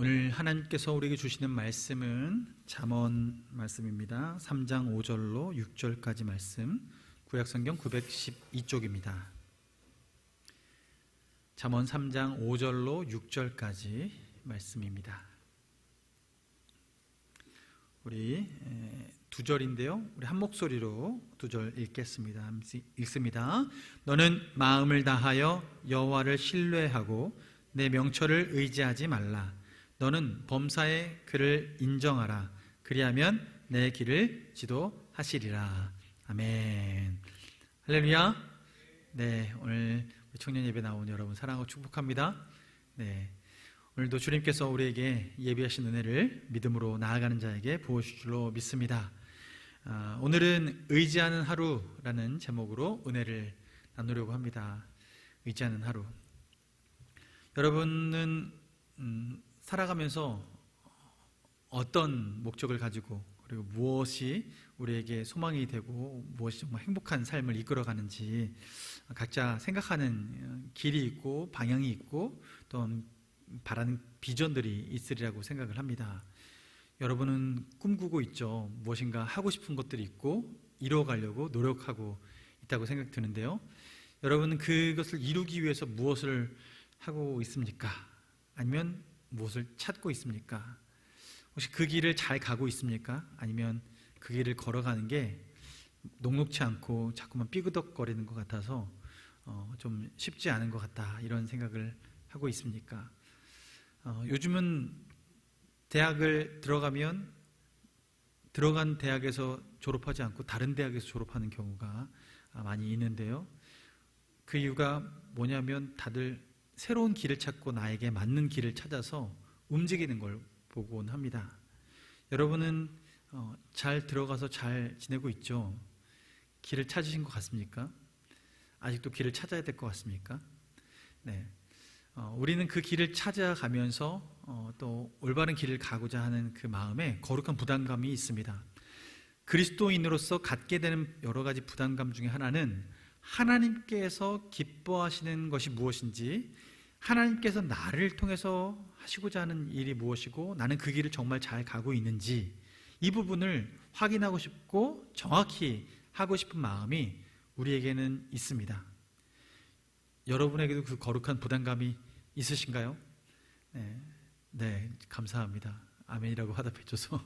오늘 하나님께서 우리에게 주시는 말씀은 잠언 말씀입니다. 3장 5절로 6절까지 말씀, 구약성경 912쪽입니다. 잠언 3장 5절로 6절까지 말씀입니다. 우리 두 절인데요, 우리 한 목소리로 두 절 읽겠습니다. 읽습니다. 너는 마음을 다하여 여호와를 신뢰하고 내 명철을 의지하지 말라. 너는 범사의 그를 인정하라. 그리하면 내 길을 지도하시리라. 아멘. 할렐루야. 네, 오늘 청년 예배 나온 여러분 사랑하고 축복합니다. 네, 오늘도 주님께서 우리에게 예비하신 은혜를 믿음으로 나아가는 자에게 부어주실 줄로 믿습니다. 오늘은 의지하는 하루라는 제목으로 은혜를 나누려고 합니다. 의지하는 하루. 여러분은 살아가면서 어떤 목적을 가지고, 그리고 무엇이 우리에게 소망이 되고 무엇이 정말 행복한 삶을 이끌어가는지 각자 생각하는 길이 있고 방향이 있고 또 바라는 비전들이 있으리라고 생각을 합니다. 여러분은 꿈꾸고 있죠. 무엇인가 하고 싶은 것들이 있고 이루어가려고 노력하고 있다고 생각 드는데요, 여러분은 그것을 이루기 위해서 무엇을 하고 있습니까? 아니면 무엇을 찾고 있습니까? 혹시 그 길을 잘 가고 있습니까? 아니면 그 길을 걸어가는 게 녹록치 않고 자꾸만 삐그덕거리는 것 같아서 좀 쉽지 않은 것 같다, 이런 생각을 하고 있습니까? 요즘은 대학을 들어가면 들어간 대학에서 졸업하지 않고 다른 대학에서 졸업하는 경우가 많이 있는데요, 그 이유가 뭐냐면 다들 새로운 길을 찾고 나에게 맞는 길을 찾아서 움직이는 걸 보곤 합니다. 여러분은 잘 들어가서 잘 지내고 있죠? 길을 찾으신 것 같습니까? 아직도 길을 찾아야 될 것 같습니까? 네, 우리는 그 길을 찾아가면서 또 올바른 길을 가고자 하는 그 마음에 거룩한 부담감이 있습니다. 그리스도인으로서 갖게 되는 여러 가지 부담감 중에 하나는 하나님께서 기뻐하시는 것이 무엇인지, 하나님께서 나를 통해서 하시고자 하는 일이 무엇이고 나는 그 길을 정말 잘 가고 있는지, 이 부분을 확인하고 싶고 정확히 하고 싶은 마음이 우리에게는 있습니다. 여러분에게도 그 거룩한 부담감이 있으신가요? 네, 감사합니다. 아멘이라고 화답해 줘서.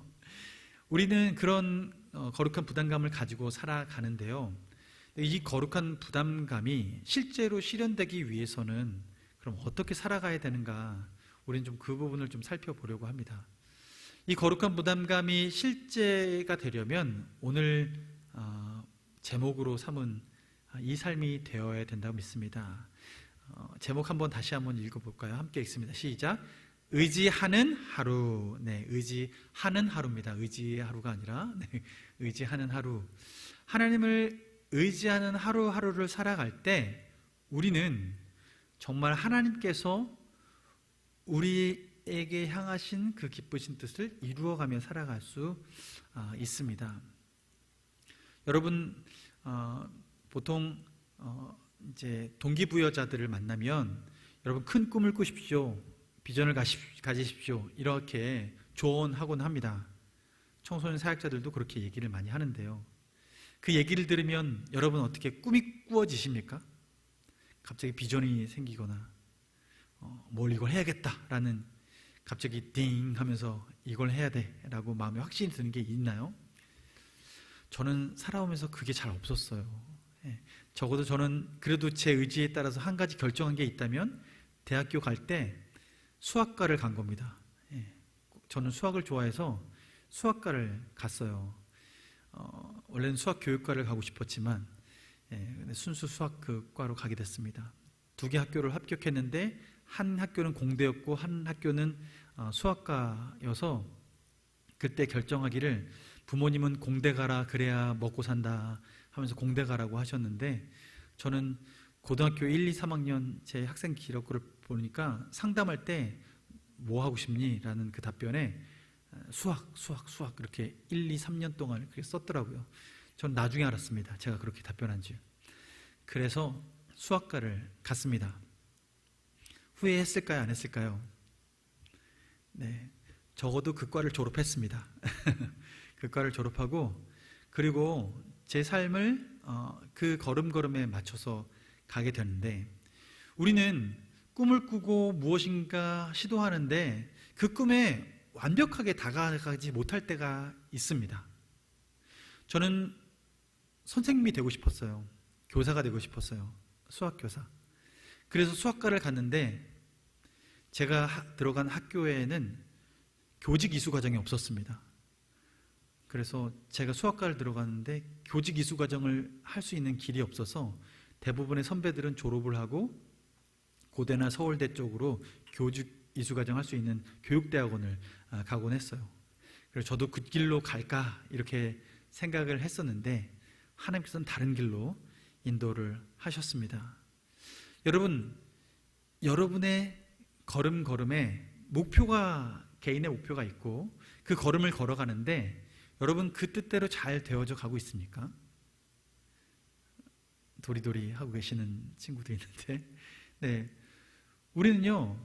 우리는 그런 거룩한 부담감을 가지고 살아가는데요, 이 거룩한 부담감이 실제로 실현되기 위해서는 그럼 어떻게 살아가야 되는가, 우리는 좀 그 부분을 좀 살펴보려고 합니다. 이 거룩한 부담감이 실제가 되려면 오늘 제목으로 삼은 이 삶이 되어야 된다고 믿습니다. 제목 다시 한번 읽어볼까요? 함께 읽습니다. 시작. 의지하는 하루. 네, 의지하는 하루입니다. 의지의 하루가 아니라 의지하는 하루. 하나님을 의지하는 하루하루를 살아갈 때 우리는 정말 하나님께서 우리에게 향하신 그 기쁘신 뜻을 이루어가며 살아갈 수 있습니다. 여러분, 보통 이제 동기부여자들을 만나면 여러분 큰 꿈을 꾸십시오, 비전을 가지십시오, 이렇게 조언하곤 합니다. 청소년 사역자들도 그렇게 얘기를 많이 하는데요, 그 얘기를 들으면 여러분 어떻게 꿈이 꾸어지십니까? 갑자기 비전이 생기거나 뭘 이걸 해야겠다라는, 갑자기 띵 하면서 이걸 해야 돼라고 마음에 확신이 드는 게 있나요? 저는 살아오면서 그게 잘 없었어요. 적어도 저는 그래도 제 의지에 따라서 한 가지 결정한 게 있다면 대학교 갈 때 수학과를 간 겁니다. 저는 수학을 좋아해서 수학과를 갔어요. 원래는 수학 교육과를 가고 싶었지만 순수 수학 그 과로 가게 됐습니다. 두 개 학교를 합격했는데 한 학교는 공대였고 한 학교는 수학과여서 그때 결정하기를 부모님은 공대 가라, 그래야 먹고 산다 하면서 공대 가라고 하셨는데, 저는 고등학교 1, 2, 3학년 제 학생 기록을 보니까 상담할 때 뭐 하고 싶니? 라는 그 답변에 수학 이렇게 1, 2, 3년 동안 그렇게 썼더라고요. 전 나중에 알았습니다, 제가 그렇게 답변한지. 그래서 수학과를 갔습니다. 후회했을까요? 안 했을까요? 네, 적어도 그 과를 졸업했습니다. 그 과를 졸업하고 그리고 제 삶을 그 걸음걸음에 맞춰서 가게 되는데 우리는 꿈을 꾸고 무엇인가 시도하는데 그 꿈에 완벽하게 다가가지 못할 때가 있습니다. 저는 선생님이 되고 싶었어요. 교사가 되고 싶었어요. 수학교사. 그래서 수학과를 갔는데 제가 들어간 학교에는 교직 이수 과정이 없었습니다. 그래서 제가 수학과를 들어갔는데 교직 이수 과정을 할 수 있는 길이 없어서 대부분의 선배들은 졸업을 하고 고대나 서울대 쪽으로 교직 이수 과정 할 수 있는 교육대학원을 가곤 했어요. 그래서 저도 그 길로 갈까 이렇게 생각을 했었는데 하나님께서는 다른 길로 인도를 하셨습니다. 여러분, 여러분의 걸음걸음에 개인의 목표가 있고 그 걸음을 걸어가는데 여러분 그 뜻대로 잘 되어져 가고 있습니까? 도리도리 하고 계시는 친구도 있는데 네, 우리는요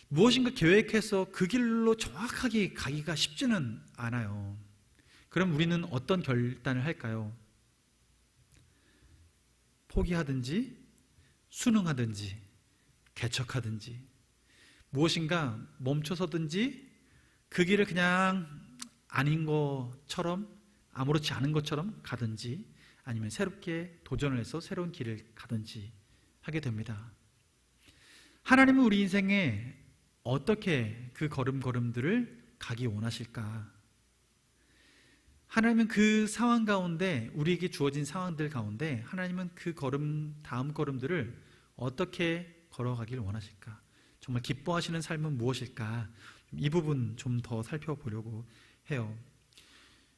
무엇인가 계획해서 그 길로 정확하게 가기가 쉽지는 않아요. 그럼 우리는 어떤 결단을 할까요? 포기하든지 순응하든지 개척하든지 무엇인가 멈춰서든지 그 길을 그냥 아닌 것처럼 아무렇지 않은 것처럼 가든지 아니면 새롭게 도전을 해서 새로운 길을 가든지 하게 됩니다. 하나님은 우리 인생에 어떻게 그 걸음걸음들을 가기 원하실까? 하나님은 그 상황 가운데 우리에게 주어진 상황들 가운데 하나님은 그 다음 걸음들을 어떻게 걸어가길 원하실까? 정말 기뻐하시는 삶은 무엇일까? 이 부분 좀 더 살펴보려고 해요.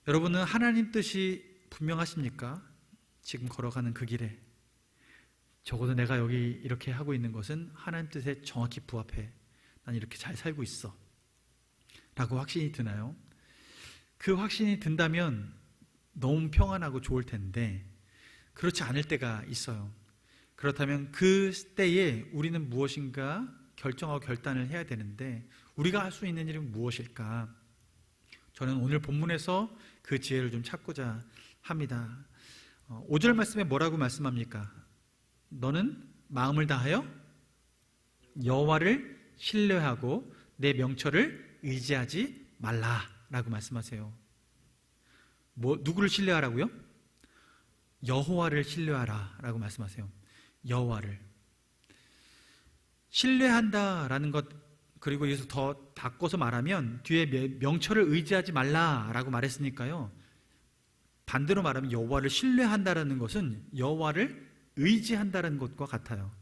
여러분은 하나님 뜻이 분명하십니까? 지금 걸어가는 그 길에 적어도 내가 여기 이렇게 하고 있는 것은 하나님 뜻에 정확히 부합해. 난 이렇게 잘 살고 있어 라고 확신이 드나요? 그 확신이 든다면 너무 평안하고 좋을 텐데 그렇지 않을 때가 있어요. 그렇다면 그 때에 우리는 무엇인가 결정하고 결단을 해야 되는데 우리가 할 수 있는 일은 무엇일까? 저는 오늘 본문에서 그 지혜를 좀 찾고자 합니다. 5절 말씀에 뭐라고 말씀합니까? 너는 마음을 다하여 여호와를 신뢰하고 내 명철을 의지하지 말라라고 말씀하세요. 누구를 신뢰하라고요? 여호와를 신뢰하라라고 말씀하세요. 여호와를 신뢰한다라는 것, 그리고 여기서 더 바꿔서 말하면 뒤에 명철을 의지하지 말라라고 말했으니까요. 반대로 말하면 여호와를 신뢰한다라는 것은 여호와를 의지한다는 것과 같아요.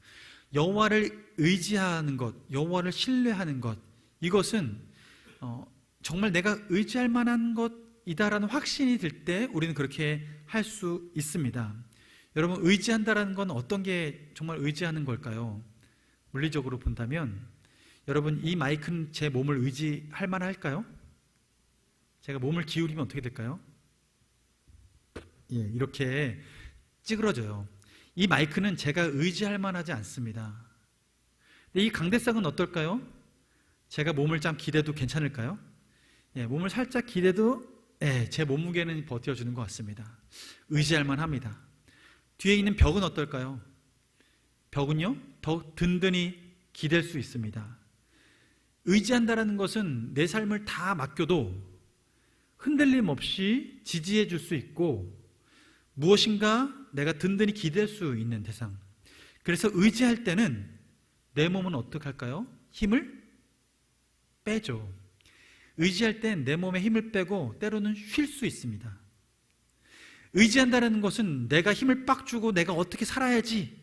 여호와를 의지하는 것, 여호와를 신뢰하는 것, 이것은 정말 내가 의지할 만한 것이다라는 확신이 들 때 우리는 그렇게 할 수 있습니다. 여러분, 의지한다라는 건 어떤 게 정말 의지하는 걸까요? 물리적으로 본다면 여러분, 이 마이크는 제 몸을 의지할 만할까요? 제가 몸을 기울이면 어떻게 될까요? 예, 이렇게 찌그러져요. 이 마이크는 제가 의지할 만하지 않습니다. 이 강대상은 어떨까요? 제가 몸을 좀 기대도 괜찮을까요? 예, 몸을 살짝 기대도 제 몸무게는 버텨주는 것 같습니다. 의지할 만합니다. 뒤에 있는 벽은 어떨까요? 벽은요, 더 든든히 기댈 수 있습니다. 의지한다는 것은 내 삶을 다 맡겨도 흔들림 없이 지지해 줄 수 있고 무엇인가 내가 든든히 기댈 수 있는 대상. 그래서 의지할 때는 내 몸은 어떻게 할까요? 힘을 빼죠. 의지할 땐 내 몸에 힘을 빼고 때로는 쉴 수 있습니다. 의지한다는 것은 내가 힘을 빡 주고 내가 어떻게 살아야지,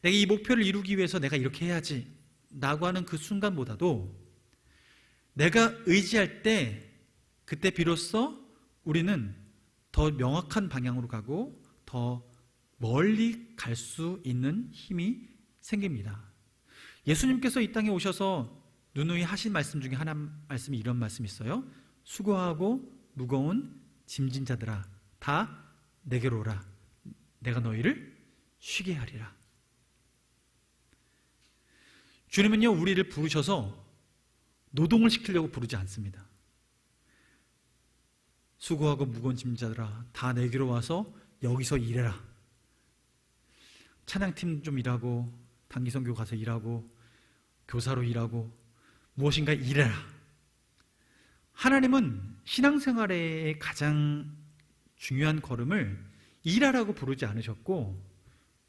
내가 이 목표를 이루기 위해서 내가 이렇게 해야지 라고 하는 그 순간보다도 내가 의지할 때 그때 비로소 우리는 더 명확한 방향으로 가고 더 멀리 갈 수 있는 힘이 생깁니다. 예수님께서 이 땅에 오셔서 누누이 하신 말씀 중에 하나 말씀이 이런 말씀이 있어요. 수고하고 무거운 짐진 자들아 다 내게로 오라. 내가 너희를 쉬게 하리라. 주님은요, 우리를 부르셔서 노동을 시키려고 부르지 않습니다. 수고하고 무거운 짐자들아 다 내게로 와서 여기서 일해라. 찬양팀 좀 일하고 단기선교 가서 일하고 교사로 일하고 무엇인가 일해라. 하나님은 신앙생활의 가장 중요한 걸음을 일하라고 부르지 않으셨고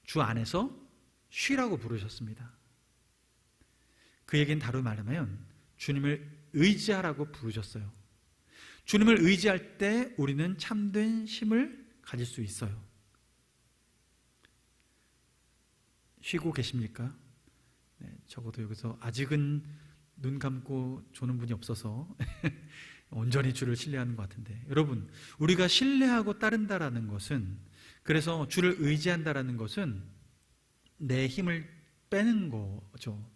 주 안에서 쉬라고 부르셨습니다. 그 얘기는 다르게 말하면 주님을 의지하라고 부르셨어요. 주님을 의지할 때 우리는 참된 쉼을 가질 수 있어요. 쉬고 계십니까? 네, 적어도 여기서 아직은 눈 감고 조는 분이 없어서 온전히 주를 신뢰하는 것 같은데, 여러분, 우리가 신뢰하고 따른다라는 것은, 그래서 주를 의지한다라는 것은 내 힘을 빼는 거죠.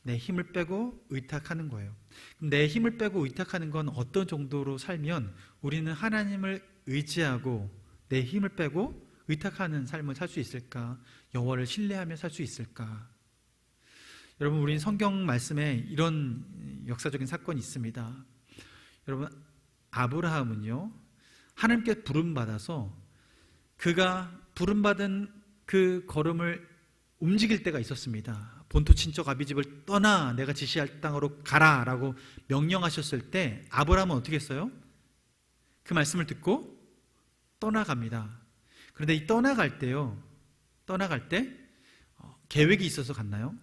내 힘을 빼고 의탁하는 거예요. 내 힘을 빼고 의탁하는 건 어떤 정도로 살면 우리는 하나님을 의지하고 내 힘을 빼고 의탁하는 삶을 살 수 있을까? 여호와를 신뢰하며 살 수 있을까? 여러분, 우리 성경 말씀에 이런 역사적인 사건이 있습니다. 여러분, 아브라함은요, 하나님께 부름받아서 그가 부름받은 그 걸음을 움직일 때가 있었습니다. 본토 친척 아비집을 떠나 내가 지시할 땅으로 가라라고 명령하셨을 때 아브라함은 어떻게 했어요? 그 말씀을 듣고 떠나갑니다. 그런데 이 떠나갈 때 계획이 있어서 갔나요?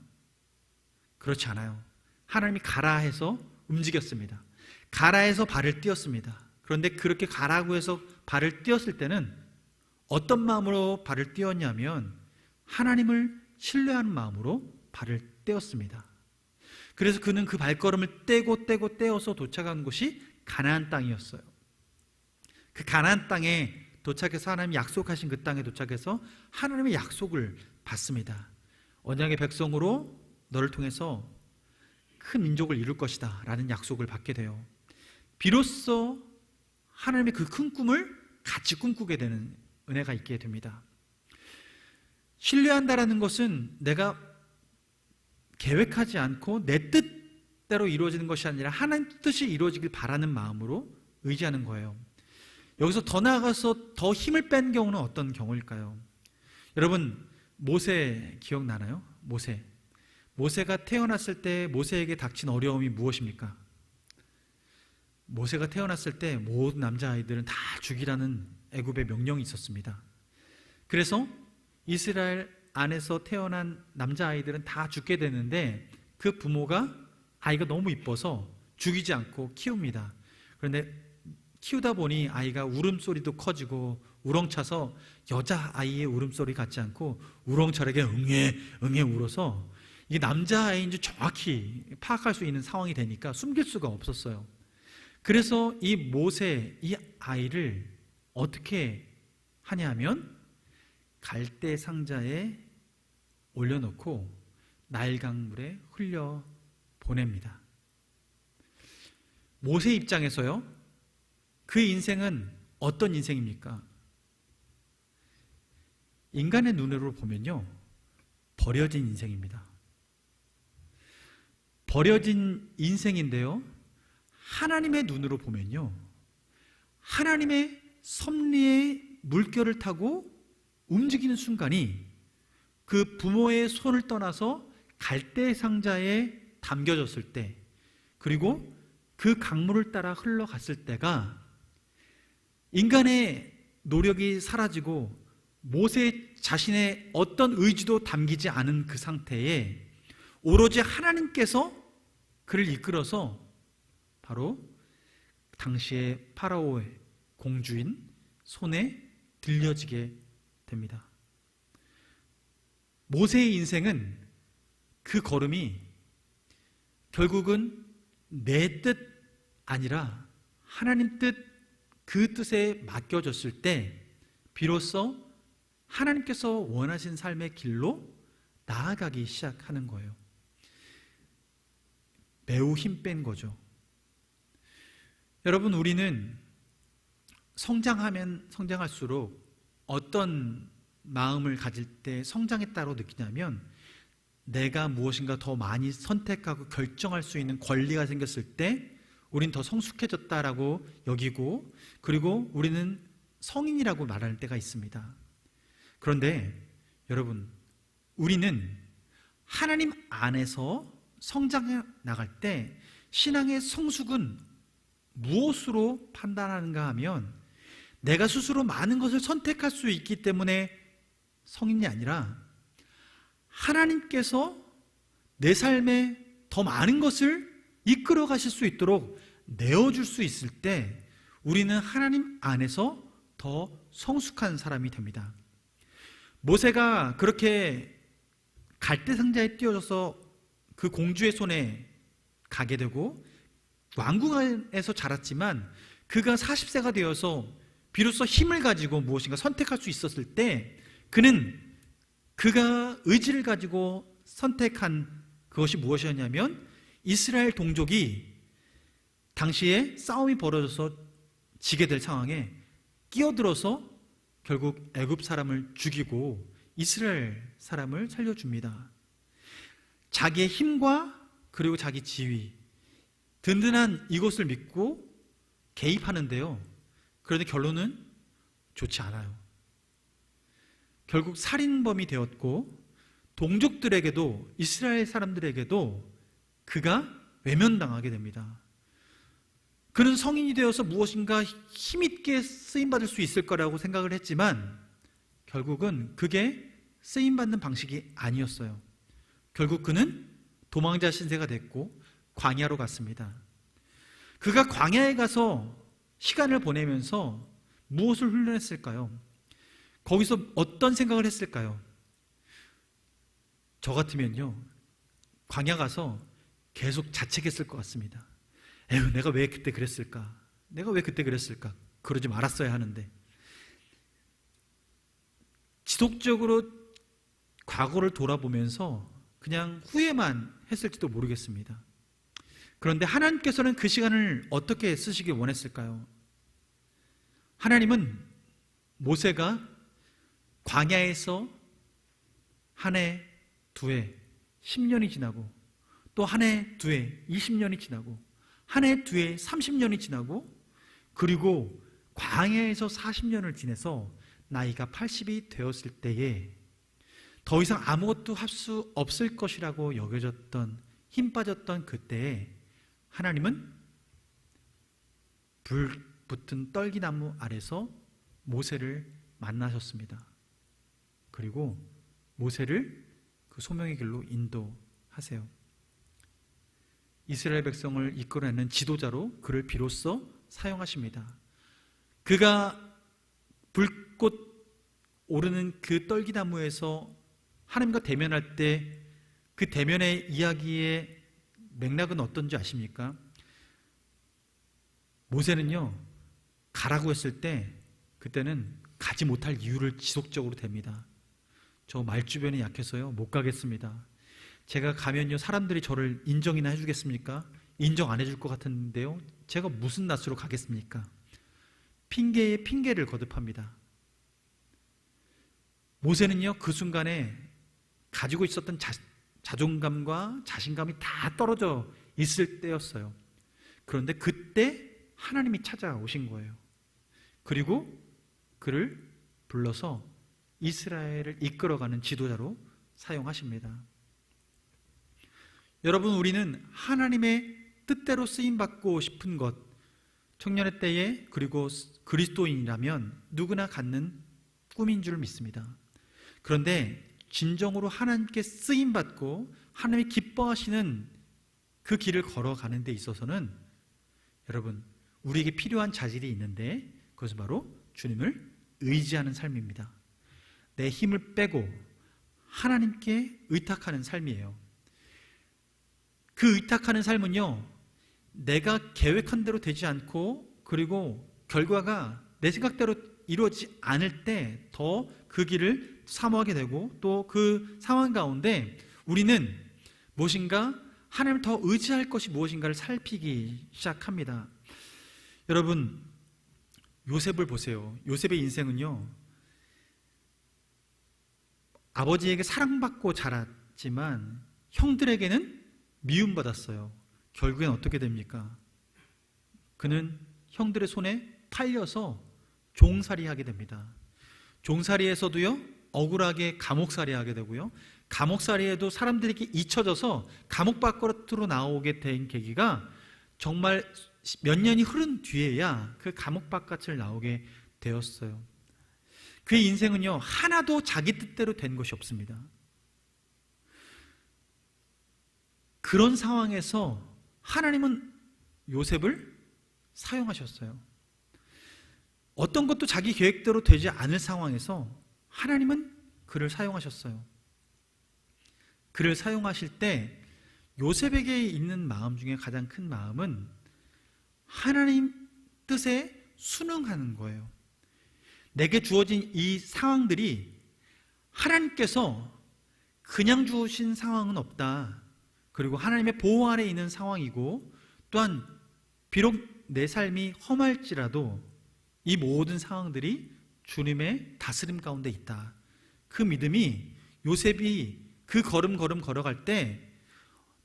그렇지 않아요. 하나님이 가라 해서 움직였습니다. 가라 해서 발을 띄었습니다. 그런데 그렇게 가라고 해서 발을 띄었을 때는 어떤 마음으로 발을 띄었냐면 하나님을 신뢰하는 마음으로 발을 떼었습니다. 그래서 그는 그 발걸음을 떼어서 도착한 곳이 가나안 땅이었어요. 그 가나안 땅에 도착해서 하나님이 약속하신 그 땅에 도착해서 하나님의 약속을 받습니다. 언약의 백성으로 너를 통해서 큰 민족을 이룰 것이다 라는 약속을 받게 돼요. 비로소 하나님의 그 큰 꿈을 같이 꿈꾸게 되는 은혜가 있게 됩니다. 신뢰한다라는 것은 내가 계획하지 않고 내 뜻대로 이루어지는 것이 아니라 하나님 뜻이 이루어지길 바라는 마음으로 의지하는 거예요. 여기서 더 나아가서 더 힘을 뺀 경우는 어떤 경우일까요? 여러분, 모세 기억나나요? 모세가 태어났을 때 모세에게 닥친 어려움이 무엇입니까? 모세가 태어났을 때 모든 남자아이들은 다 죽이라는 애굽의 명령이 있었습니다. 그래서 이스라엘 안에서 태어난 남자아이들은 다 죽게 되는데 그 부모가 아이가 너무 이뻐서 죽이지 않고 키웁니다. 그런데 키우다 보니 아이가 울음소리도 커지고 우렁차서 여자아이의 울음소리 같지 않고 우렁차게 응애 울어서 이게 남자아이인지 정확히 파악할 수 있는 상황이 되니까 숨길 수가 없었어요. 그래서 이 모세, 이 아이를 어떻게 하냐면 갈대 상자에 올려놓고 나일강물에 흘려 보냅니다. 모세 입장에서요, 그 인생은 어떤 인생입니까? 인간의 눈으로 보면요, 버려진 인생입니다. 버려진 인생인데요, 하나님의 눈으로 보면요, 하나님의 섭리의 물결을 타고 움직이는 순간이 그 부모의 손을 떠나서 갈대 상자에 담겨졌을 때, 그리고 그 강물을 따라 흘러갔을 때가 인간의 노력이 사라지고 모세 자신의 어떤 의지도 담기지 않은 그 상태에 오로지 하나님께서 그를 이끌어서 바로 당시의 파라오의 공주인 손에 들려지게 됩니다. 모세의 인생은 그 걸음이 결국은 내 뜻 아니라 하나님 뜻, 그 뜻에 맡겨졌을 때 비로소 하나님께서 원하신 삶의 길로 나아가기 시작하는 거예요. 매우 힘 뺀 거죠. 여러분, 우리는 성장하면 성장할수록 어떤 마음을 가질 때 성장했다고 느끼냐면 내가 무엇인가 더 많이 선택하고 결정할 수 있는 권리가 생겼을 때 우린 더 성숙해졌다라고 여기고, 그리고 우리는 성인이라고 말할 때가 있습니다. 그런데 여러분, 우리는 하나님 안에서 성장해 나갈 때 신앙의 성숙은 무엇으로 판단하는가 하면, 내가 스스로 많은 것을 선택할 수 있기 때문에 성인이 아니라 하나님께서 내 삶에 더 많은 것을 이끌어 가실 수 있도록 내어줄 수 있을 때 우리는 하나님 안에서 더 성숙한 사람이 됩니다. 모세가 그렇게 갈대 상자에 띄워져서 그 공주의 손에 가게 되고 왕궁 안에서 자랐지만, 그가 40세가 되어서 비로소 힘을 가지고 무엇인가 선택할 수 있었을 때 그가 의지를 가지고 선택한 그것이 무엇이었냐면, 이스라엘 동족이 당시에 싸움이 벌어져서 지게 될 상황에 끼어들어서 결국 애굽 사람을 죽이고 이스라엘 사람을 살려줍니다. 자기의 힘과 그리고 자기 지위, 든든한 이것을 믿고 개입하는데요, 그런데 결론은 좋지 않아요. 결국 살인범이 되었고, 동족들에게도, 이스라엘 사람들에게도 그가 외면당하게 됩니다. 그는 성인이 되어서 무엇인가 힘있게 쓰임받을 수 있을 거라고 생각을 했지만 결국은 그게 쓰임받는 방식이 아니었어요. 결국 그는 도망자 신세가 됐고 광야로 갔습니다. 그가 광야에 가서 시간을 보내면서 무엇을 훈련했을까요? 거기서 어떤 생각을 했을까요? 저 같으면요, 광야 가서 계속 자책했을 것 같습니다. 에휴, 내가 왜 그때 그랬을까? 내가 왜 그때 그랬을까? 그러지 말았어야 하는데. 지속적으로 과거를 돌아보면서 그냥 후회만 했을지도 모르겠습니다. 그런데 하나님께서는 그 시간을 어떻게 쓰시길 원했을까요? 하나님은 모세가 광야에서 한 해, 두 해, 10년이 지나고, 또 한 해, 두 해, 20년이 지나고, 한 해, 두 해, 30년이 지나고, 그리고 광야에서 40년을 지내서 나이가 80이 되었을 때에 더 이상 아무것도 할 수 없을 것이라고 여겨졌던, 힘 빠졌던 그때에 하나님은 불 붙은 떨기나무 아래서 모세를 만나셨습니다. 그리고 모세를 그 소명의 길로 인도하세요. 이스라엘 백성을 이끌어내는 지도자로 그를 비로소 사용하십니다. 그가 불꽃 오르는 그 떨기나무에서 하나님과 대면할 때 그 대면의 이야기의 맥락은 어떤지 아십니까? 모세는요, 가라고 했을 때 그때는 가지 못할 이유를 지속적으로 댑니다. 저 말주변이 약해서요 못 가겠습니다. 제가 가면요 사람들이 저를 인정이나 해주겠습니까? 인정 안 해줄 것 같은데요, 제가 무슨 낯으로 가겠습니까? 핑계에 핑계를 거듭합니다. 모세는요 그 순간에 가지고 있었던 자존감과 자신감이 다 떨어져 있을 때였어요. 그런데 그때 하나님이 찾아오신 거예요. 그리고 그를 불러서 이스라엘을 이끌어가는 지도자로 사용하십니다. 여러분, 우리는 하나님의 뜻대로 쓰임받고 싶은 것, 청년의 때에, 그리고 그리스도인이라면 누구나 갖는 꿈인 줄 믿습니다. 그런데 진정으로 하나님께 쓰임받고 하나님이 기뻐하시는 그 길을 걸어가는 데 있어서는 여러분, 우리에게 필요한 자질이 있는데 그것은 바로 주님을 의지하는 삶입니다. 내 힘을 빼고 하나님께 의탁하는 삶이에요. 그 의탁하는 삶은요, 내가 계획한 대로 되지 않고, 그리고 결과가 내 생각대로 이루어지지 않을 때 더 그 길을 사모하게 되고, 또 그 상황 가운데 우리는 무엇인가 하나님을 더 의지할 것이 무엇인가를 살피기 시작합니다. 여러분, 요셉을 보세요. 요셉의 인생은요, 아버지에게 사랑받고 받지만 형들에게는 미움받았어요. 결국엔 어떻게 됩니까? 그는 형들의 손에 팔려서 종살이하게 됩니다. 종살이에서도요, 억울하게 감옥살이하게 되고요, 감옥살이에도 사람들에게 잊혀져서 감옥 밖으로 나오게 된 계기가 정말 몇 년이 흐른 뒤에야 그 감옥 바깥을 나오게 되었어요. 그의 인생은요, 하나도 자기 뜻대로 된 것이 없습니다. 그런 상황에서 하나님은 요셉을 사용하셨어요. 어떤 것도 자기 계획대로 되지 않을 상황에서 하나님은 그를 사용하셨어요. 그를 사용하실 때 요셉에게 있는 마음 중에 가장 큰 마음은 하나님 뜻에 순응하는 거예요. 내게 주어진 이 상황들이 하나님께서 그냥 주신 상황은 없다. 그리고 하나님의 보호 아래 있는 상황이고, 또한 비록 내 삶이 험할지라도 이 모든 상황들이 주님의 다스림 가운데 있다. 그 믿음이 요셉이 그 걸음 걸어갈 때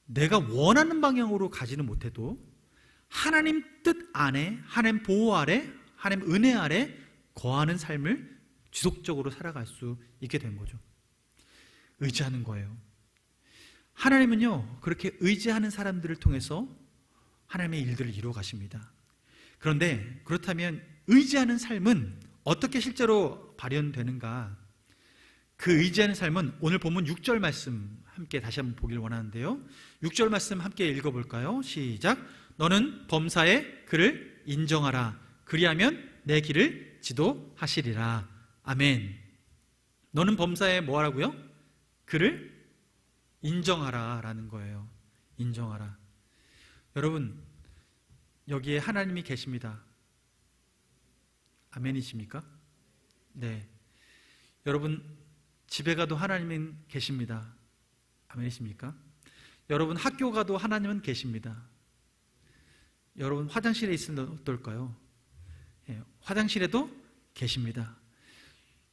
내가 원하는 방향으로 가지는 못해도 하나님 뜻 안에, 하나님 보호 아래, 하나님 은혜 아래 거하는 삶을 지속적으로 살아갈 수 있게 된 거죠. 의지하는 거예요. 하나님은요, 그렇게 의지하는 사람들을 통해서 하나님의 일들을 이루어 가십니다. 그런데 그렇다면 의지하는 삶은 어떻게 실제로 발현되는가? 그 의지하는 삶은 오늘 본문 6절 말씀 함께 다시 한번 보길 원하는데요, 6절 말씀 함께 읽어볼까요? 시작. 너는 범사에 그를 인정하라. 그리하면 내 길을 지도하시리라. 아멘. 너는 범사에 뭐 하라고요? 그를 인정하라 라는 거예요. 인정하라. 여러분, 여기에 하나님이 계십니다. 아멘이십니까? 네. 여러분, 집에 가도 하나님은 계십니다. 아멘이십니까? 여러분, 학교 가도 하나님은 계십니다. 여러분, 화장실에 있으면 어떨까요? 예, 화장실에도 계십니다.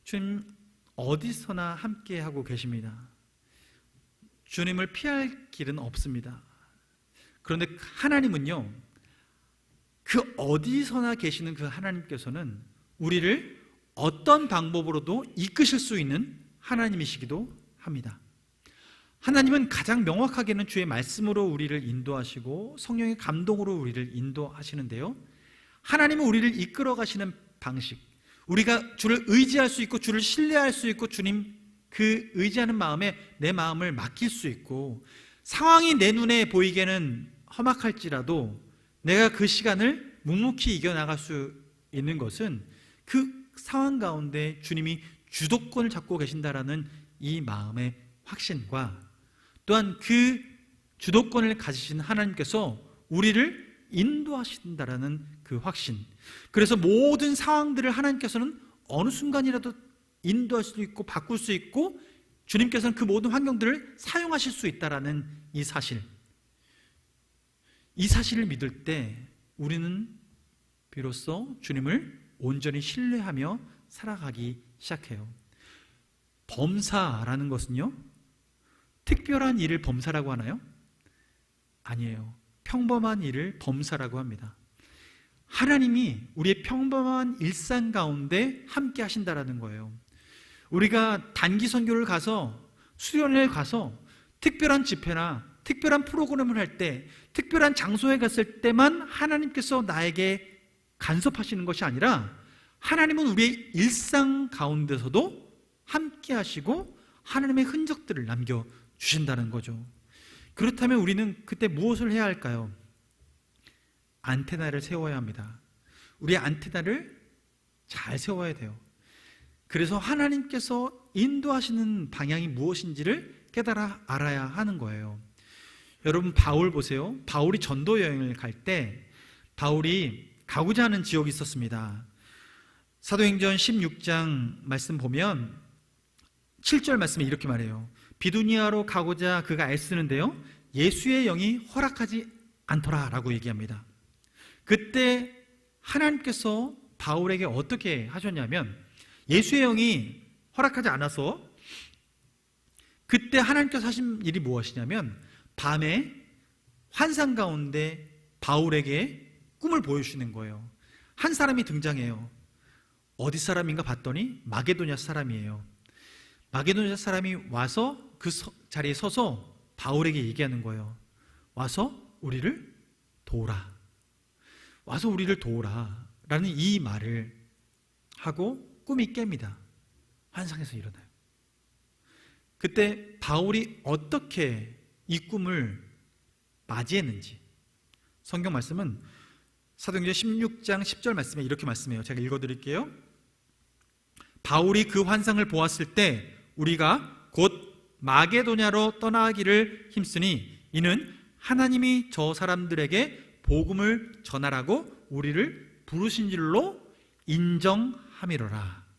주님 어디서나 함께 하고 계십니다. 주님을 피할 길은 없습니다. 그런데 하나님은요, 그 어디서나 계시는 그 하나님께서는 우리를 어떤 방법으로도 이끄실 수 있는 하나님이시기도 합니다. 하나님은 가장 명확하게는 주의 말씀으로 우리를 인도하시고 성령의 감동으로 우리를 인도하시는데요, 하나님은 우리를 이끌어 가시는 방식, 우리가 주를 의지할 수 있고 주를 신뢰할 수 있고 주님 그 의지하는 마음에 내 마음을 맡길 수 있고, 상황이 내 눈에 보이기에는 험악할지라도 내가 그 시간을 묵묵히 이겨나갈 수 있는 것은 그 상황 가운데 주님이 주도권을 잡고 계신다라는 이 마음의 확신과, 또한 그 주도권을 가지신 하나님께서 우리를 인도하신다라는 그 확신. 그래서 모든 상황들을 하나님께서는 어느 순간이라도 인도할 수 있고 바꿀 수 있고, 주님께서는 그 모든 환경들을 사용하실 수 있다라는 이 사실, 이 사실을 믿을 때 우리는 비로소 주님을 온전히 신뢰하며 살아가기 시작해요. 범사라는 것은요, 특별한 일을 범사라고 하나요? 아니에요. 평범한 일을 범사라고 합니다. 하나님이 우리의 평범한 일상 가운데 함께 하신다라는 거예요. 우리가 단기 선교를 가서, 수련회를 가서 특별한 집회나 특별한 프로그램을 할 때, 특별한 장소에 갔을 때만 하나님께서 나에게 간섭하시는 것이 아니라, 하나님은 우리의 일상 가운데서도 함께 하시고 하나님의 흔적들을 남겨주신다는 거죠. 그렇다면 우리는 그때 무엇을 해야 할까요? 안테나를 세워야 합니다. 우리의 안테나를 잘 세워야 돼요. 그래서 하나님께서 인도하시는 방향이 무엇인지를 깨달아 알아야 하는 거예요. 여러분, 바울 보세요. 바울이 전도 여행을 갈 때 바울이 가고자 하는 지역이 있었습니다. 사도행전 16장 말씀 보면 7절 말씀에 이렇게 말해요. 비두니아로 가고자 그가 애쓰는데요, 예수의 영이 허락하지 않더라 라고 얘기합니다. 그때 하나님께서 바울에게 어떻게 하셨냐면, 예수의 영이 허락하지 않아서 그때 하나님께서 하신 일이 무엇이냐면 밤에 환상 가운데 바울에게 꿈을 보여주시는 거예요. 한 사람이 등장해요. 어디 사람인가 봤더니 마게도냐 사람이에요. 마게도냐 사람이 와서 그 자리에 서서 바울에게 얘기하는 거예요. 와서 우리를 도우라. 와서 우리를 도우라 라는 이 말을 하고 꿈이 깹니다. 환상에서 일어나요. 그때 바울이 어떻게 이 꿈을 맞이했는지 성경 말씀은 사도행전 16장 10절 말씀에 이렇게 말씀해요. 제가 읽어드릴게요. 바울이 그 환상을 보았을 때 우리가 곧 마게도냐로 떠나기를 힘쓰니 이는 하나님이 저 사람들에게 복음을 전하라고 우리를 부르신 줄로 인정함이로라.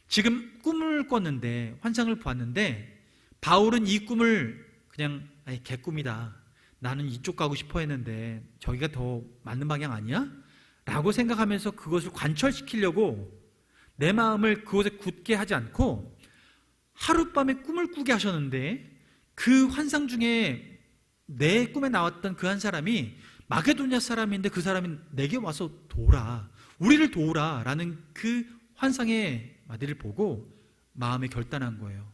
지금 꿈을 꿨는데, 환상을 보았는데 바울은 이 꿈을 그냥 개꿈이다, 나는 이쪽 가고 싶어 했는데 저기가 더 맞는 방향 아니야? 라고 생각하면서 그것을 관철시키려고 내 마음을 그곳에 굳게 하지 않고 하룻밤에 꿈을 꾸게 하셨는데, 그 환상 중에 내 꿈에 나왔던 그 한 사람이 마게도냐 사람인데 그 사람이 내게 와서 도우라, 우리를 도우라 라는 그 환상의 마디를 보고 마음에 결단한 거예요.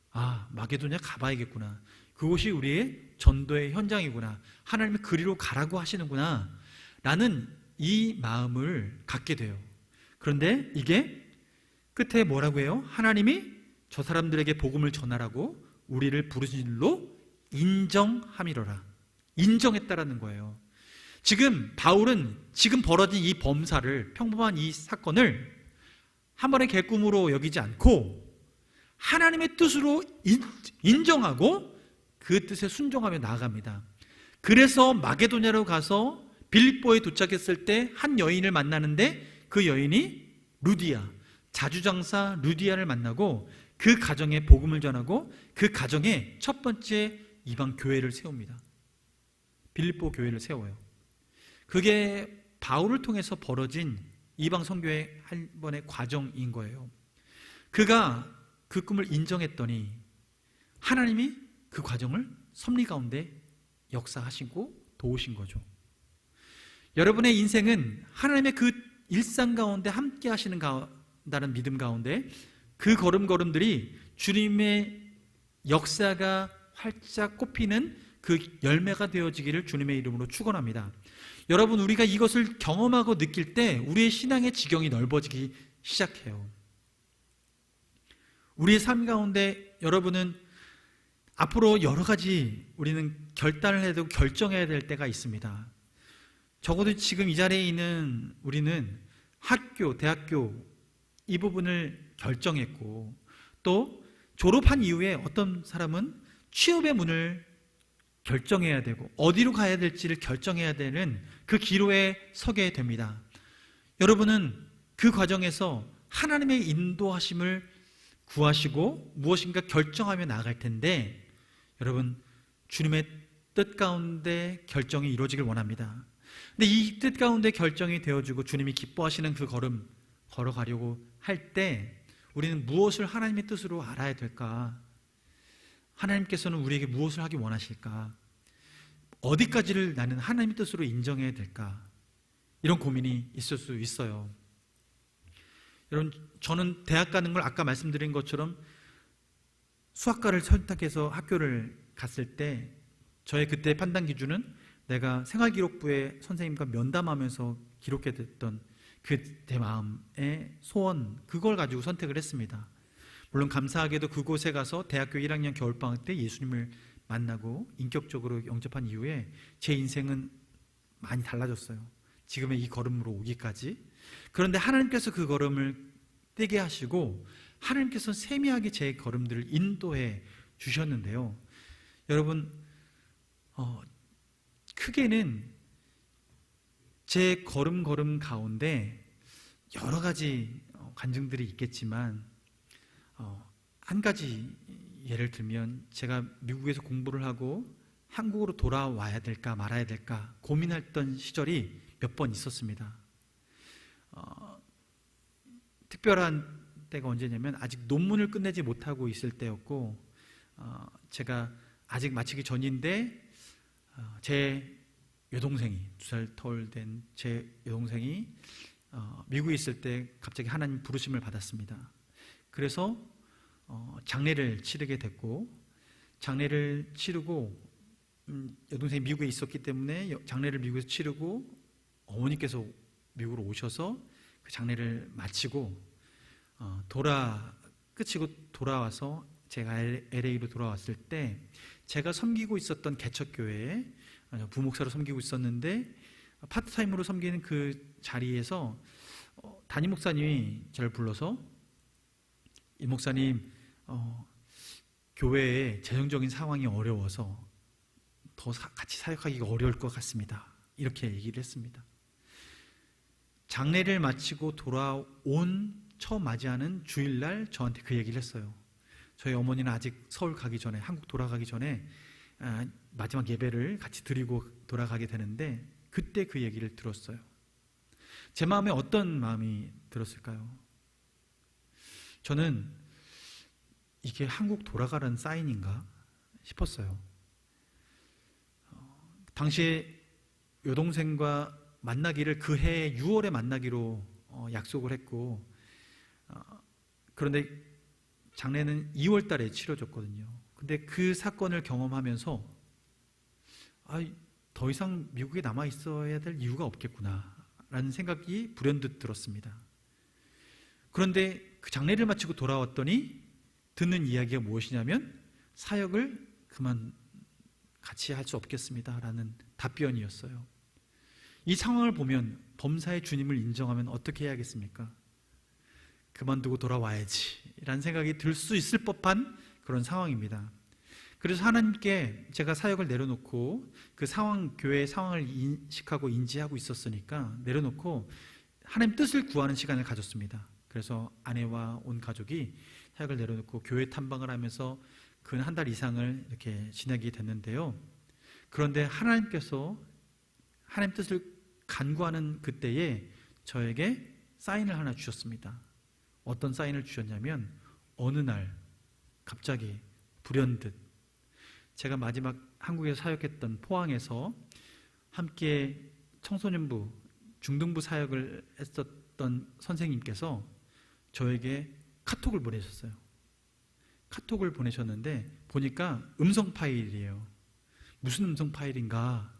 아, 마게도냐 가봐야겠구나. 그곳이 우리의 전도의 현장이구나. 하나님이 그리로 가라고 하시는구나 라는 이 마음을 갖게 돼요. 그런데 이게 끝에 뭐라고 해요? 하나님이 저 사람들에게 복음을 전하라고 우리를 부르신 줄로 인정함이로라. 인정했다라는 거예요. 지금 바울은 지금 벌어진 이 범사를, 평범한 이 사건을 한 번의 개꿈으로 여기지 않고 하나님의 뜻으로 인정하고 그 뜻에 순종하며 나아갑니다. 그래서 마게도냐로 가서 빌립보에 도착했을 때 한 여인을 만나는데 그 여인이 루디아, 자주장사 루디아를 만나고 그 가정에 복음을 전하고 그 가정에 첫 번째 이방 교회를 세웁니다. 빌립보 교회를 세워요. 그게 바울을 통해서 벌어진 이방 선교의 한 번의 과정인 거예요. 그가 그 꿈을 인정했더니 하나님이 그 과정을 섭리 가운데 역사하시고 도우신 거죠. 여러분의 인생은 하나님의 그 일상 가운데 함께 하시는 다른 믿음 가운데 그 걸음걸음들이 주님의 역사가 활짝 꽃피는 그 열매가 되어지기를 주님의 이름으로 축원합니다. 여러분, 우리가 이것을 경험하고 느낄 때 우리의 신앙의 지경이 넓어지기 시작해요. 우리의 삶 가운데 여러분은 앞으로 여러 가지 우리는 결단을 해도 결정해야 될 때가 있습니다. 적어도 지금 이 자리에 있는 우리는 학교, 대학교 이 부분을 결정했고, 또 졸업한 이후에 어떤 사람은 취업의 문을 결정해야 되고 어디로 가야 될지를 결정해야 되는 그 기로에 서게 됩니다. 여러분은 그 과정에서 하나님의 인도하심을 구하시고 무엇인가 결정하며 나아갈 텐데, 여러분 주님의 뜻 가운데 결정이 이루어지길 원합니다. 근데 이 뜻 가운데 결정이 되어지고 주님이 기뻐하시는 그 걸음 걸어가려고 할 때 우리는 무엇을 하나님의 뜻으로 알아야 될까? 하나님께서는 우리에게 무엇을 하기 원하실까? 어디까지를 나는 하나님의 뜻으로 인정해야 될까? 이런 고민이 있을 수 있어요. 여러분, 저는 대학 가는 걸 아까 말씀드린 것처럼 수학과를 선택해서 학교를 갔을 때 저의 그때 판단 기준은 내가 생활기록부에 선생님과 면담하면서 기록했던 그때 마음의 소원, 그걸 가지고 선택을 했습니다. 물론 감사하게도 그곳에 가서 대학교 1학년 겨울방학 때 예수님을 만나고 인격적으로 영접한 이후에 제 인생은 많이 달라졌어요. 지금의 이 걸음으로 오기까지. 그런데 하나님께서 그 걸음을 떼게 하시고 하나님께서 세미하게 제 걸음들을 인도해 주셨는데요. 여러분, 크게는 제 걸음 가운데 여러 가지 간증들이 있겠지만 한 가지 예를 들면, 제가 미국에서 공부를 하고 한국으로 돌아와야 될까 말아야 될까 고민했던 시절이 몇 번 있었습니다. 특별한 때가 언제냐면 아직 논문을 끝내지 못하고 있을 때였고, 제가 아직 마치기 전인데 제 여동생이 2살 터울 된 제 여동생이 미국에 있을 때 갑자기 하나님 부르심을 받았습니다. 그래서 장례를 치르게 됐고, 장례를 치르고 여동생이 미국에 있었기 때문에 장례를 미국에서 치르고 어머니께서 미국으로 오셔서 그 장례를 마치고 끝이고 돌아와서 제가 LA로 돌아왔을 때 제가 섬기고 있었던 개척교회에 부목사로 섬기고 있었는데 파트타임으로 섬기는 그 자리에서 담임 목사님이 저를 불러서 이 목사님 교회의 재정적인 상황이 어려워서 더 같이 사역하기가 어려울 것 같습니다. 이렇게 얘기를 했습니다. 장례를 마치고 돌아온 처음 맞이하는 주일날 저한테 그 얘기를 했어요. 저희 어머니는 아직 서울 가기 전에, 한국 돌아가기 전에 마지막 예배를 같이 드리고 돌아가게 되는데 그때 그 얘기를 들었어요. 제 마음에 어떤 마음이 들었을까요? 저는 이게 한국 돌아가라는 사인인가 싶었어요. 당시에 여동생과 만나기를 그 해 6월에 만나기로 약속을 했고, 그런데 장례는 2월 달에 치러졌거든요. 근데 그 사건을 경험하면서 더 이상 미국에 남아 있어야 될 이유가 없겠구나 라는 생각이 불현듯 들었습니다. 그런데 그 장례를 마치고 돌아왔더니 듣는 이야기가 무엇이냐면 사역을 그만 같이 할 수 없겠습니다 라는 답변이었어요. 이 상황을 보면 범사의 주님을 인정하면 어떻게 해야겠습니까? 그만두고 돌아와야지 라는 생각이 들 수 있을 법한 그런 상황입니다. 그래서 하나님께 제가 사역을 내려놓고 그 상황, 교회의 상황을 인식하고 인지하고 있었으니까 내려놓고 하나님 뜻을 구하는 시간을 가졌습니다. 그래서 아내와 온 가족이 사역을 내려놓고 교회 탐방을 하면서 근 한 달 이상을 이렇게 지내게 됐는데요. 그런데 하나님께서 하나님 뜻을 간구하는 그때에 저에게 사인을 하나 주셨습니다. 어떤 사인을 주셨냐면 어느 날 갑자기 불현듯 제가 마지막 한국에서 사역했던 포항에서 함께 청소년부, 중등부 사역을 했었던 선생님께서 저에게 카톡을 보내셨어요. 카톡을 보내셨는데 보니까 음성 파일이에요. 무슨 음성 파일인가?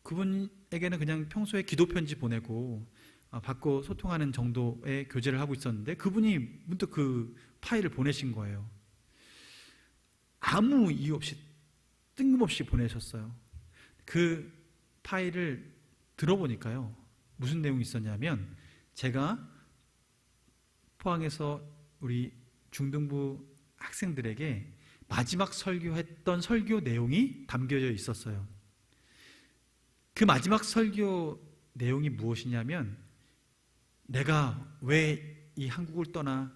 그분에게는 그냥 평소에 기도 편지 보내고 받고 소통하는 정도의 교제를 하고 있었는데 그분이 문득 그 파일을 보내신 거예요. 아무 이유 없이 뜬금없이 보내셨어요. 그 파일을 들어보니까요, 무슨 내용이 있었냐면 제가 포항에서 우리 중등부 학생들에게 마지막 설교했던 설교 내용이 담겨져 있었어요. 그 마지막 설교 내용이 무엇이냐면 내가 왜 이 한국을 떠나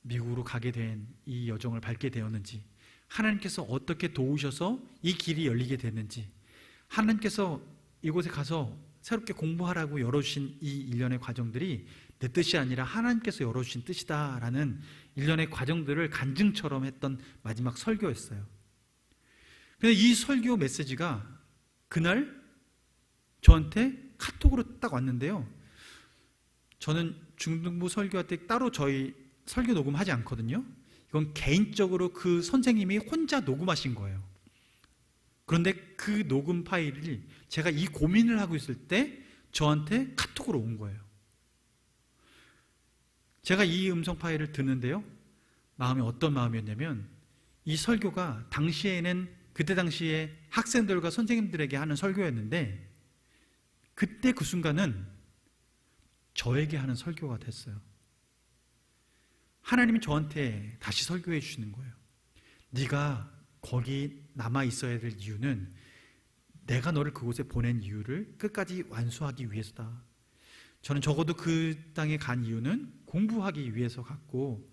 미국으로 가게 된 이 여정을 밟게 되었는지, 하나님께서 어떻게 도우셔서 이 길이 열리게 됐는지, 하나님께서 이곳에 가서 새롭게 공부하라고 열어주신 이 일련의 과정들이 내 뜻이 아니라 하나님께서 열어주신 뜻이다라는 일련의 과정들을 간증처럼 했던 마지막 설교였어요. 근데 이 설교 메시지가 그날 저한테 카톡으로 딱 왔는데요. 저는 중등부 설교할 때 따로 저희 설교 녹음하지 않거든요. 이건 개인적으로 그 선생님이 혼자 녹음하신 거예요. 그런데 그 녹음 파일을 제가 이 고민을 하고 있을 때 저한테 카톡으로 온 거예요. 제가 이 음성 파일을 듣는데요, 마음이 어떤 마음이었냐면 이 설교가 그때 당시에 학생들과 선생님들에게 하는 설교였는데 그때 그 순간은 저에게 하는 설교가 됐어요. 하나님이 저한테 다시 설교해 주시는 거예요. 네가 거기 남아 있어야 될 이유는 내가 너를 그곳에 보낸 이유를 끝까지 완수하기 위해서다. 저는 적어도 그 땅에 간 이유는 공부하기 위해서 갔고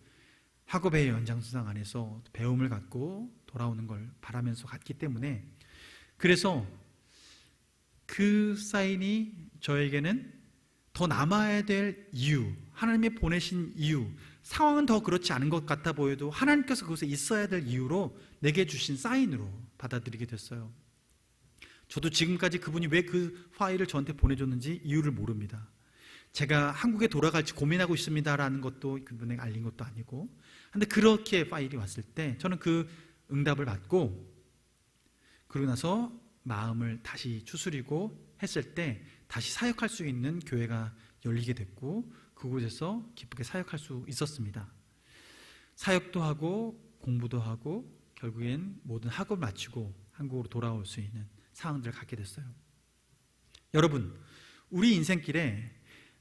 학업의 연장선상 안에서 배움을 갖고 돌아오는 걸 바라면서 갔기 때문에, 그래서 그 사인이 저에게는 더 남아야 될 이유, 하나님의 보내신 이유, 상황은 더 그렇지 않은 것 같아 보여도 하나님께서 그것에 있어야 될 이유로 내게 주신 사인으로 받아들이게 됐어요. 저도 지금까지 그분이 왜 그 파일을 저한테 보내줬는지 이유를 모릅니다. 제가 한국에 돌아갈지 고민하고 있습니다라는 것도 그분에게 알린 것도 아니고, 근데 그렇게 파일이 왔을 때 저는 그 응답을 받고, 그러고 나서 마음을 다시 추스리고 했을 때 다시 사역할 수 있는 교회가 열리게 됐고, 그곳에서 기쁘게 사역할 수 있었습니다. 사역도 하고 공부도 하고 결국엔 모든 학업을 마치고 한국으로 돌아올 수 있는 상황들을 갖게 됐어요. 여러분, 우리 인생길에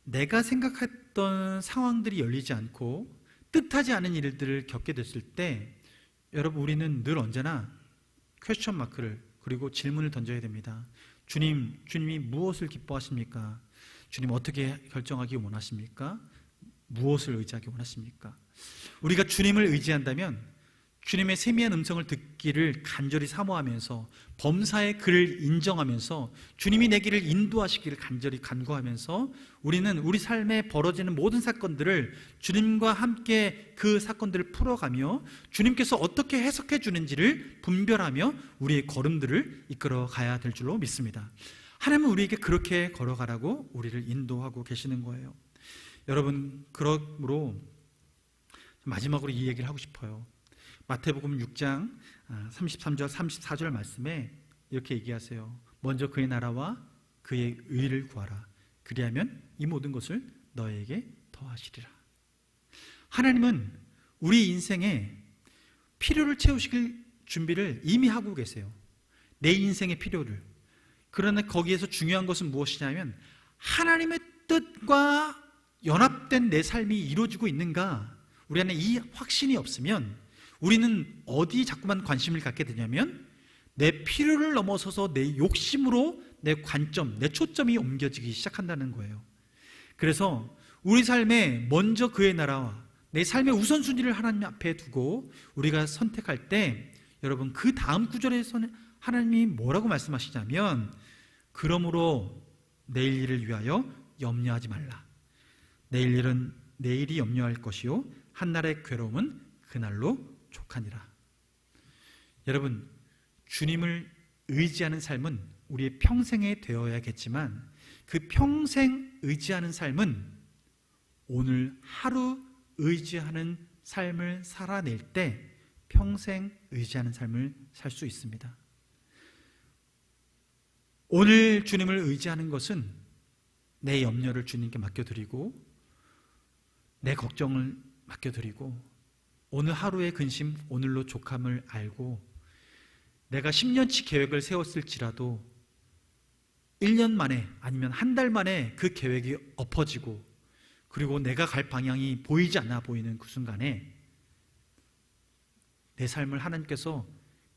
내가 생각했던 상황들이 열리지 않고 뜻하지 않은 일들을 겪게 됐을 때, 여러분, 우리는 늘 언제나 퀘스천 마크를, 그리고 질문을 던져야 됩니다. 주님이 무엇을 기뻐하십니까? 주님 어떻게 결정하기 원하십니까? 무엇을 의지하기 원하십니까? 우리가 주님을 의지한다면 주님의 세미한 음성을 듣기를 간절히 사모하면서, 범사의 그를 인정하면서 주님이 내 길을 인도하시기를 간절히 간구하면서, 우리는 우리 삶에 벌어지는 모든 사건들을 주님과 함께 그 사건들을 풀어가며 주님께서 어떻게 해석해 주는지를 분별하며 우리의 걸음들을 이끌어 가야 될 줄로 믿습니다. 하나님은 우리에게 그렇게 걸어가라고 우리를 인도하고 계시는 거예요. 여러분, 그러므로 마지막으로 이 얘기를 하고 싶어요. 마태복음 6장 33절 34절 말씀에 이렇게 얘기하세요. 먼저 그의 나라와 그의 의를 구하라. 그리하면 이 모든 것을 너에게 더하시리라. 하나님은 우리 인생에 필요를 채우실 준비를 이미 하고 계세요. 내 인생의 필요를. 그러나 거기에서 중요한 것은 무엇이냐면, 하나님의 뜻과 연합된 내 삶이 이루어지고 있는가? 우리 안에 이 확신이 없으면 우리는 어디 자꾸만 관심을 갖게 되냐면, 내 필요를 넘어서서 내 욕심으로 내 관점, 내 초점이 옮겨지기 시작한다는 거예요. 그래서 우리 삶에 먼저 그의 나라와 내 삶의 우선순위를 하나님 앞에 두고 우리가 선택할 때, 여러분, 그 다음 구절에서는 하나님이 뭐라고 말씀하시냐면, 그러므로 내일 일을 위하여 염려하지 말라. 내일 일은 내일이 염려할 것이요 한날의 괴로움은 그날로 족하니라. 여러분, 주님을 의지하는 삶은 우리의 평생에 되어야겠지만, 그 평생 의지하는 삶은 오늘 하루 의지하는 삶을 살아낼 때 평생 의지하는 삶을 살 수 있습니다. 오늘 주님을 의지하는 것은 내 염려를 주님께 맡겨드리고, 내 걱정을 맡겨드리고, 오늘 하루의 근심, 오늘로 족함을 알고, 내가 10년치 계획을 세웠을지라도 1년 만에 아니면 한 달 만에 그 계획이 엎어지고, 그리고 내가 갈 방향이 보이지 않아 보이는 그 순간에 내 삶을 하나님께서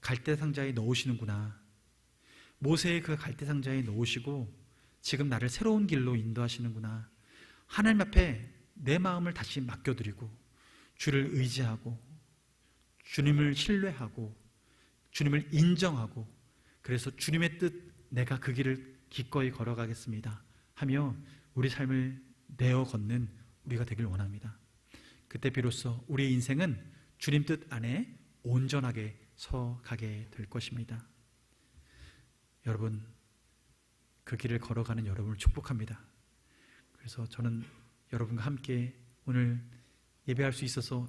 갈대상자에 넣으시는구나. 모세의 그 갈대상자에 넣으시고 지금 나를 새로운 길로 인도하시는구나. 하나님 앞에 내 마음을 다시 맡겨드리고 주를 의지하고 주님을 신뢰하고 주님을 인정하고, 그래서 주님의 뜻, 내가 그 길을 기꺼이 걸어가겠습니다 하며 우리 삶을 내어 걷는 우리가 되길 원합니다. 그때 비로소 우리의 인생은 주님 뜻 안에 온전하게 서가게 될 것입니다. 여러분, 그 길을 걸어가는 여러분을 축복합니다. 그래서 저는 여러분과 함께 오늘 예배할 수 있어서